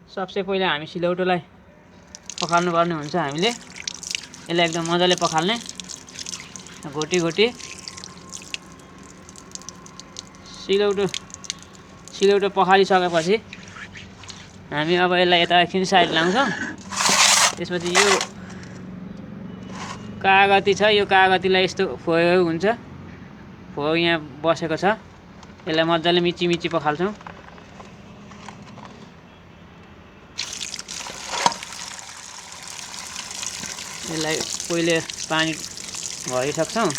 सबसे पहिला हामी सिलौटोलाई पखाल्नु पर्ने हुन्छ। हामीले यसलाई एकदम मजाले पखाल्ने, घोटी घोटी। सिलौटो पखालिसकेपछि हामी अब यसलाई यता एकछिन साइड लाउँछौँ। त्यसपछि यो कागती छ, यो कागतीलाई यस्तो फोयो हुन्छ, फोयो यहाँ बसेको छ, यसलाई मजाले मिची मिची पखाल्छौँ। यसलाई पहिले पानी भरिसक्छौँ,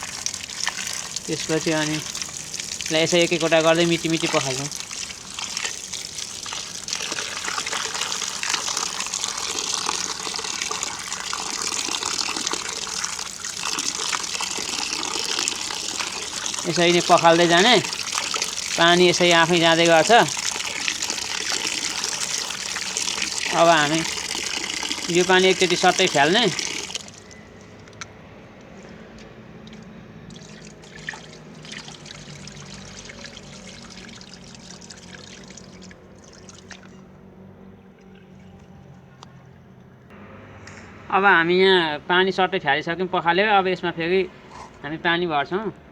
त्यसपछि अनि यसलाई यसै एक एकवटा गर्दै मिची मिची पखाल्छौँ। यसरी नै पखाल्दै जाने, पानी यसै आफै जाँदै गर्छ। अब हामी यो पानी एकचोटि सट्टै फ्याल्ने। अब हामी यहाँ पानी सट्टै फ्यालिसक्यौँ, पखाल्यो। अब यसमा फेरि हामी पानी भर्छौँ।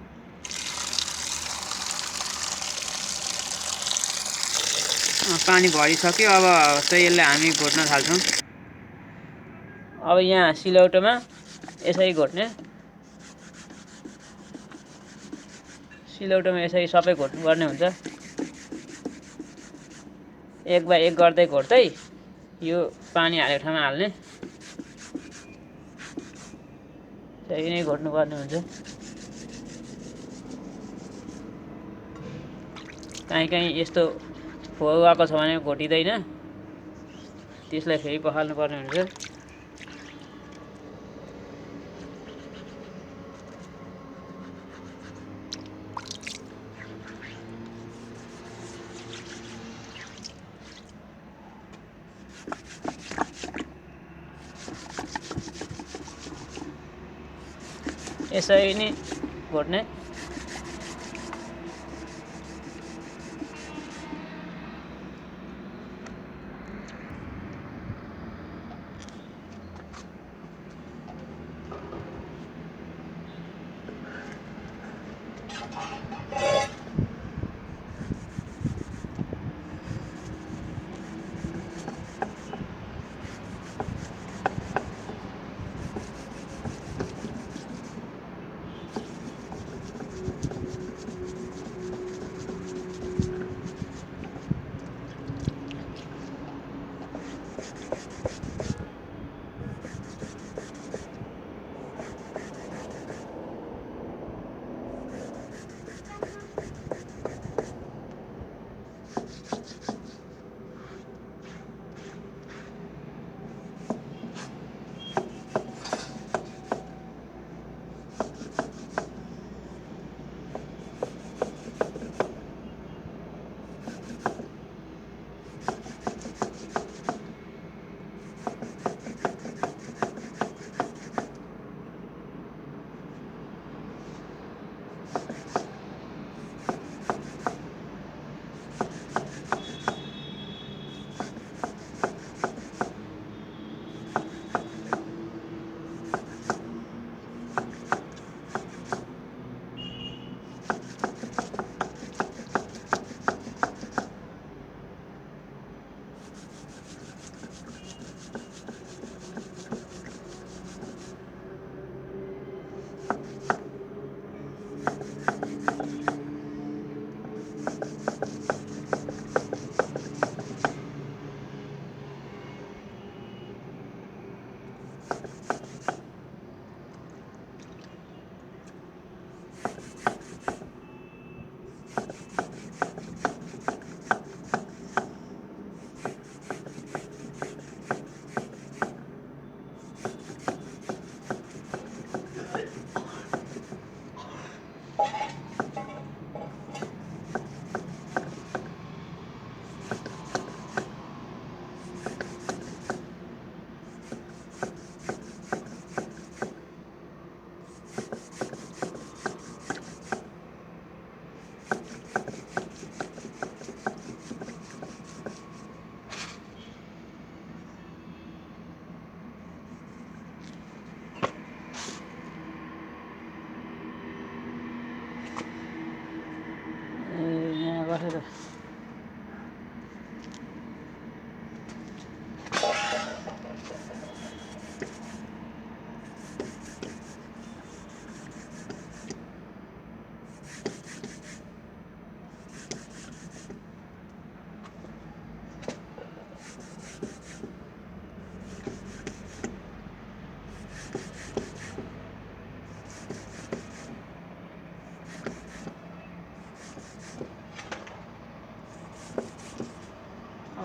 पानी भरिसक्यो, अब चाहिँ यसलाई हामी घोट्न थाल्छौँ। अब यहाँ सिलौटोमा यसरी घोट्ने, सिलौटोमा यसरी सबै घोट्नुपर्ने हुन्छ। एक बाई एक गर्दै घोट्दै यो पानी हालेको ठाउँमा हाल्ने, त्यसरी नै घोट्नुपर्ने हुन्छ। काहीँ काहीँ यस्तो फोहो गएको छ भने घोटिँदैन, त्यसलाई फेरि पखाल्नु पर्ने हुन्छ। यसरी नै घोट्ने।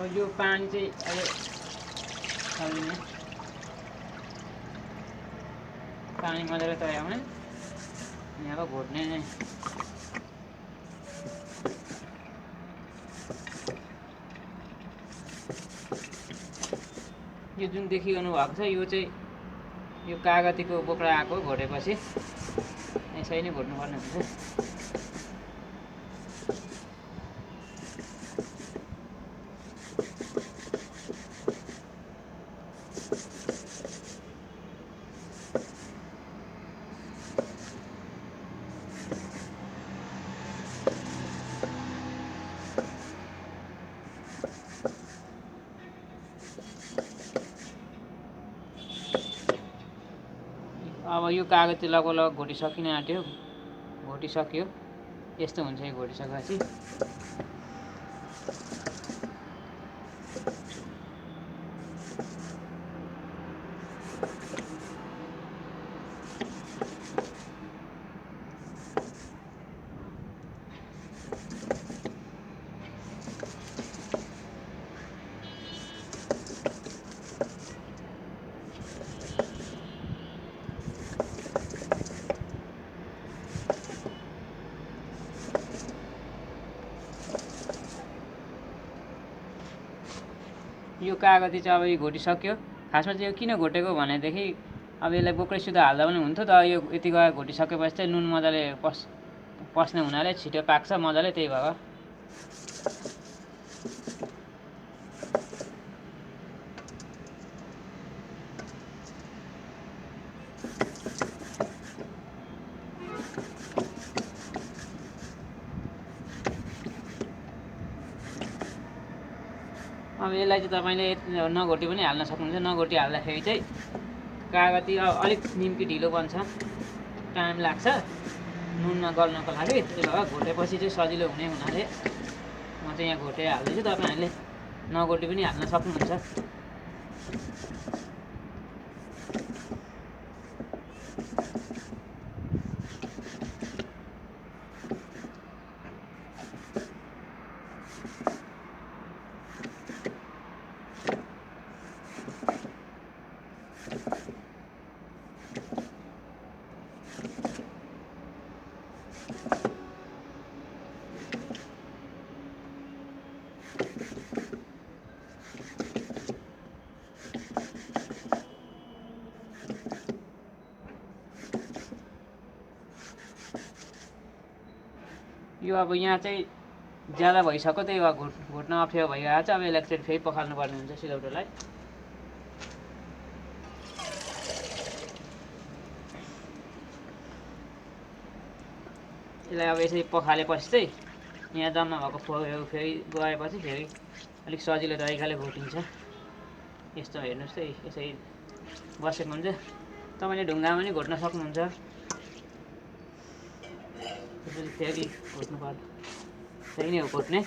अब यो पानी चाहिँ अहिले हाल्दिने पानी मजाले तयाउने अनि अब घोट्ने यो जुन देखिरहनु भएको छ यो चाहिँ यो कागतीको बोक्रा आएको घोटेपछि यसरी नै घोट्नुपर्ने हुन्छ अब यो कागती लगभग घोटिसकिन आँट्यो घोटिसक्यो यस्तो हुन्छ यो घोटिसकेपछि यो कागती चाहिँ अब यो घोटिसक्यो खासमा चाहिँ यो किन घोटेको भनेदेखि अब यसलाई बोक्रै सुधा हाल्दा पनि हुन्थ्यो त यो यति गएर घोटिसकेपछि चाहिँ नुन मजाले पस्ने हुनाले छिटो पाक्छ मजाले त्यही भएर अब यसलाई चाहिँ तपाईँले नघोटी पनि हाल्न सक्नुहुन्छ नघोटी हाल्दाखेरि चाहिँ कागती अलिक निम्की ढिलो बन्छ टाइम लाग्छ नुनमा गल्नको लागि त्यही भएर घोटेपछि चाहिँ सजिलो हुने हुनाले म चाहिँ यहाँ घोटे हाल्दैछु तपाईँहरूले नघोटी पनि हाल्न सक्नुहुन्छ यो अब यहाँ चाहिँ ज्यादा भइसक्यो त्यही भएर घोट्न अप्ठ्यारो भइरहेको छ अब यसलाई चाहिँ फेरि पखाल्नु पर्ने हुन्छ सिलौटोलाई यसलाई अब यसरी पखालेपछि चाहिँ यहाँ जम्मा भएको फोहोरहरू फेरि गएपछि फेरि अलिक सजिलो तरिकाले घोटिन्छ यस्तो हेर्नुहोस् है यसरी बसेको हुन्छ तपाईँले ढुङ्गामा पनि घोट्न सक्नुहुन्छ त्यसपछि फेरि घोट्नु पर्छ त्यही नै हो घोट्ने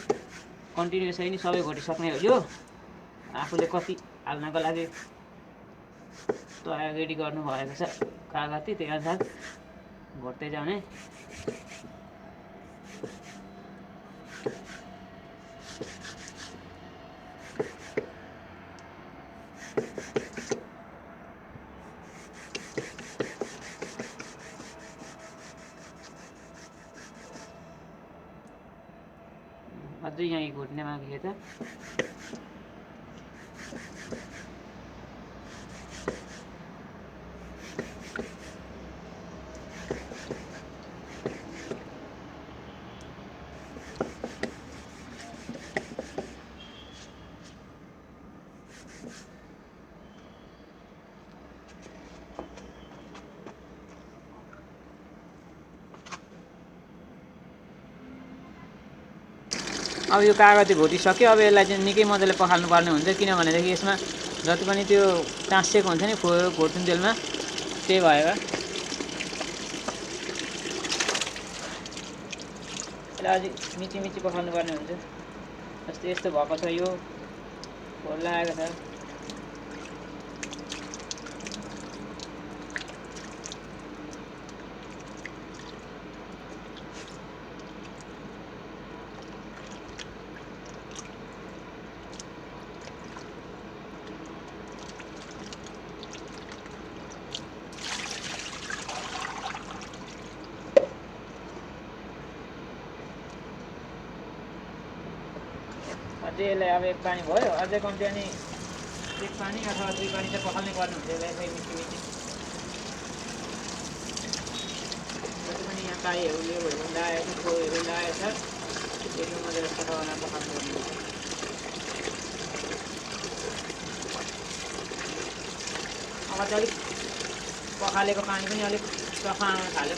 कन्टिन्यू यसरी नै सबै घोटिसक्ने हो यो आफूले कति हाल्नको लागि तयार रेडी गर्नुभएको छ कागती त्यही अनुसार घोट्दै जाने अझै यहीँ घोट्ने बाँकी छ अब यो कागती घोटिसक्यो अब यसलाई चाहिँ निकै मजाले पखाल्नु पर्ने हुन्छ किनभनेदेखि यसमा जति पनि त्यो टाँसिएको हुन्छ नि फोहोर घोट्नुन्जेलमा त्यही भएर यसलाई अझै मिची मिची पखाल्नु पर्ने हुन्छ जस्तै यस्तो भएको छ यो फोहोर लागेको छ अझै यसलाई अब 1 पानी भयो, अझै कम्ती अनि 1 पानी अथवा 2 पानी चाहिँ पखाल्नै पर्ने हुन्छ यसलाई चाहिँ मिठी मिठी। जति पनि यहाँ काईहरू लेउहरू लगाएको छ, कोहरू लगाएको छ, एकदम मजाले सफा बनाएर पखाल्नु पर्ने हुन्छ। अब चाहिँ अलिक पखालेको पानी पनि अलिक सफा आउन थाल्यो।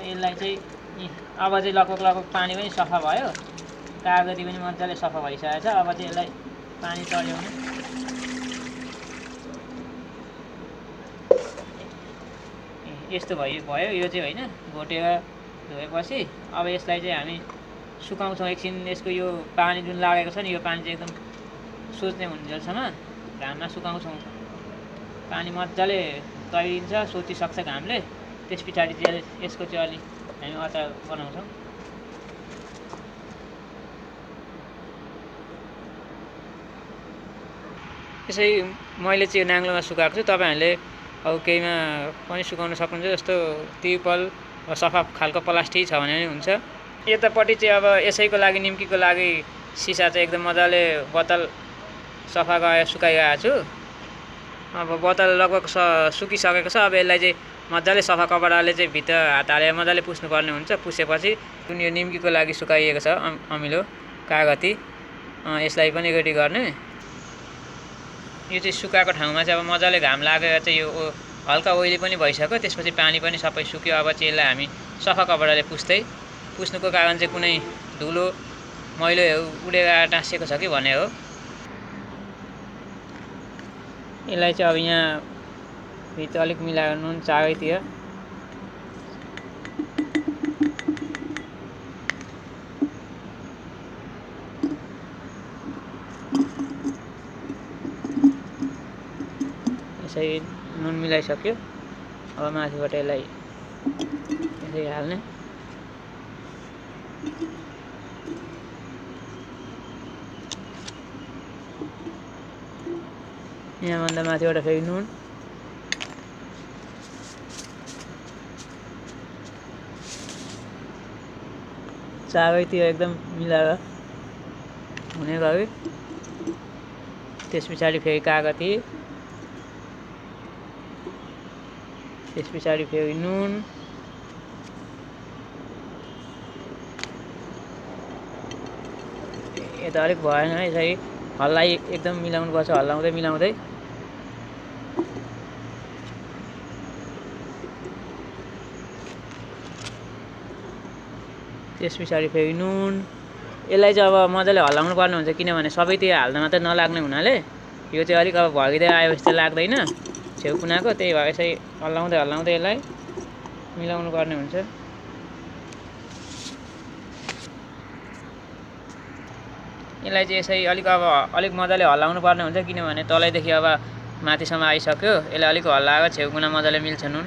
यसलाई चाहिँ अब चाहिँ लगभग पानी पनि सफा भयो, कागती पनि मजाले सफा भइसकेको छ। अब चाहिँ यसलाई पानी चढाउने यस्तो भयो। यो चाहिँ होइन, घोटेर धोएपछि अब यसलाई चाहिँ हामी सुकाउँछौँ एकछिन। यसको यो पानी जुन लागेको छ नि, यो पानी चाहिँ एकदम सोच्ने हुन्जेलसम्म घाममा सुकाउँछौँ। पानी मजाले तैरिन्छ, सोचिसक्छ घामले। त्यस पछाडि चाहिँ यसको चाहिँ अलि हामी अचार बनाउँछौँ। यसै मैले चाहिँ यो नाङ्लोमा सुकाएको छु। तपाईँहरूले अब केहीमा पनि सुकाउन सक्नुहुन्छ, जस्तो तिर्पल सफा खालको प्लास्टिक छ भने पनि हुन्छ। यतापट्टि चाहिँ अब यसैको लागि निम्कीको लागि सिसा चाहिँ एकदम मजाले बोतल सफा गरेर सुकाइरहेको छु। अब बोतल लगभग सुकिसकेको छ। अब यसलाई चाहिँ मजाले सफा कपडाले चाहिँ भित्र हात हालेर मजाले पुस्नुपर्ने हुन्छ। पुसेपछि जुन यो निम्कीको लागि सुकाइएको छ अमिलो कागती, यसलाई पनि रेडी गर्ने। यो चाहिँ सुकाएको ठाउँमा चाहिँ अब मजाले घाम लागेर चाहिँ यो हल्का ओइली पनि भइसक्यो। त्यसपछि पानी पनि सबै सुक्यो। अब चाहिँ यसलाई हामी सफा कपडाले पुस्नुको कारण चाहिँ कुनै धुलो मैलोहरू उडेर टाँसिएको छ कि भने हो। यसलाई चाहिँ अब यहाँ भित्र अलिक मिलाएर नुन चारैतिर यसै नुन मिलाइसक्यो। अब माथिबाट यसलाई यसै हाल्ने। यहाँभन्दा माथिबाट फेरि नुन, चारैतिर एकदम मिलाएर हुने गरी। त्यस पछाडि फेरि कागती, त्यस पछाडि फेरि नुन, यता अलिक भएन है, यसरी हल्लाई एकदम मिलाउनुपर्छ, हल्लाउँदै मिलाउँदै। त्यस पछाडि फेरि नुन। यसलाई चाहिँ अब मजाले हल्लाउनु पर्ने हुन्छ, किनभने सबैतिर हाल्दा मात्रै नलाग्ने हुनाले यो चाहिँ अलिक अब भगिँदै आयो जस्तो लाग्दैन छेउ कुनाको। त्यही भएर यसै हल्लाउँदै यसलाई मिलाउनु पर्ने हुन्छ। यसलाई चाहिँ यसै अलिक मजाले हल्लाउनु पर्ने हुन्छ, किनभने तलैदेखि अब माथिसम्म आइसक्यो। यसलाई अलिक हल्लाएर छेउ कुना मजाले मिल्छ नुन।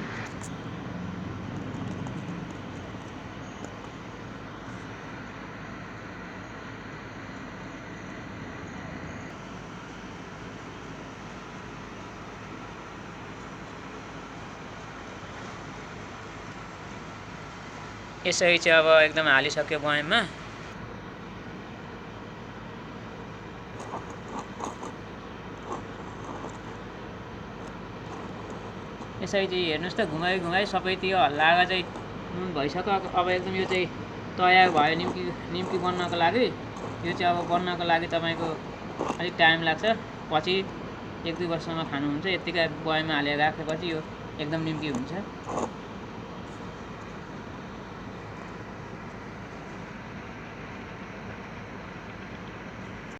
यसरी चाहिँ अब एकदम हालिसक्यो बयममा। यसरी चाहिँ हेर्नुहोस् त, घुमाइ सबैतिर हल्लाएर चाहिँ नुन भइसक्यो। अब एकदम यो चाहिँ तयार भयो निम्की बन्नको लागि। यो चाहिँ अब बन्नको लागि तपाईँको अलिक टाइम लाग्छ। पछि 1-2 वर्षसम्म खानुहुन्छ। यत्तिकै बयममा हालेर राखेपछि यो एकदम निम्की हुन्छ।